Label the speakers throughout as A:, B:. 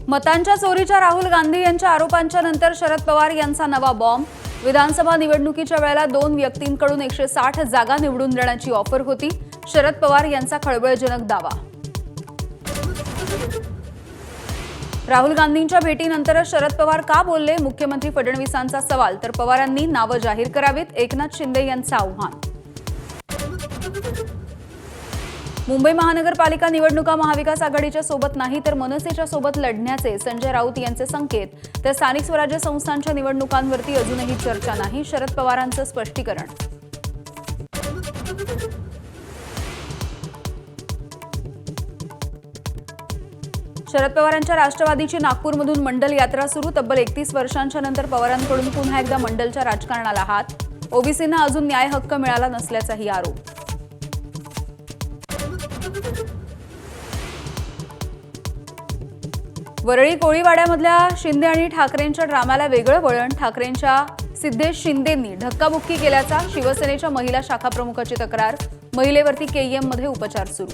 A: मतांच्या चोरीच्या राहुल गांधी यांच्या आरोपांच्या नंतर शरद पवार यांचा नवा बॉम्ब। विधानसभा निवडणुकीच्या वेळेला 2 व्यक्तींकडून 160 जागा निवडून देण्याची ऑफर होती। शरद पवार यांचा खळबळजनक दावा। राहुल गांधींच्या भेटीनंतरच शरद पवार का बोलले? मुख्यमंत्री फडणवीसांचा सवाल, तर पवारांनी नावं जाहीर करावीत, एकनाथ शिंदे यांचं आव्हान। मुंबई महानगरपालिका निवडणुका महाविकास आघाडीच्या सोबत नाही तर मनसेच्या सोबत लढण्याचे संजय राऊत यांचे संकेत। तर स्थानिक स्वराज्य संस्थांच्या निवडणुकांवरती अजूनही चर्चा नाही, शरद पवारांचं स्पष्टीकरण। शरद पवारांच्या राष्ट्रवादीची नागपूरमधून मंडल यात्रा सुरू। तब्बल 31 वर्षांच्या नंतर पवारांकडून पुन्हा एकदा मंडलच्या राजकारणाला हात। ओबीसींना अजून न्याय हक्क मिळाला नसल्याचाही आरोप। वरळी कोळीवाड्यामधल्या शिंदे आणि ठाकरेंच्या ड्राम्याला वेगळं वळण। ठाकरेंच्या सिद्धेश शिंदेंनी धक्काबुक्की केल्याचा शिवसेनेच्या महिला शाखा प्रमुखाची तक्रार। महिलेवरती केईएम मध्ये उपचार सुरू।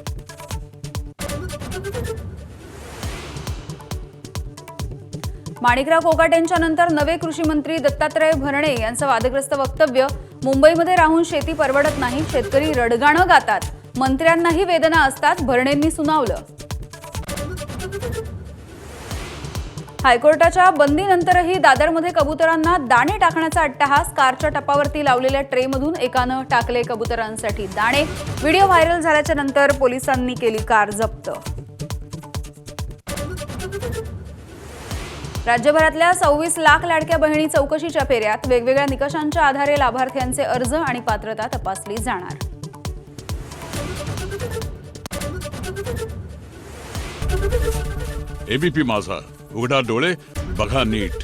A: माणिकराव कोकाटेंच्या नंतर नवे कृषी मंत्री दत्तात्रय भरणे यांचं वादग्रस्त वक्तव्य। मुंबईमध्ये राहून शेती परवडत नाही, शेतकरी रडगाणं गातात, मंत्र्यांनाही वेदना असतात, भरणेंनी सुनावलं। हायकोर्टाच्या बंदीनंतरही दादरमध्ये कबुतरांना दाणे टाकण्याचा अट्टहास। कारच्या टपावरती लावलेल्या ट्रेमधून एकानं टाकले कबुतरांसाठी दाणे। व्हिडिओ व्हायरल झाल्याच्या नंतर पोलिसांनी केली कार जप्त। राज्यभरातल्या 26 लाख लाडक्या बहिणी चौकशीच्या फेऱ्यात। वेगवेगळ्या निकषांच्या आधारे लाभार्थ्यांचे अर्ज आणि पात्रता तपासली जाणार।
B: एबीपी माझा, उघडा डोळे बघा नीट।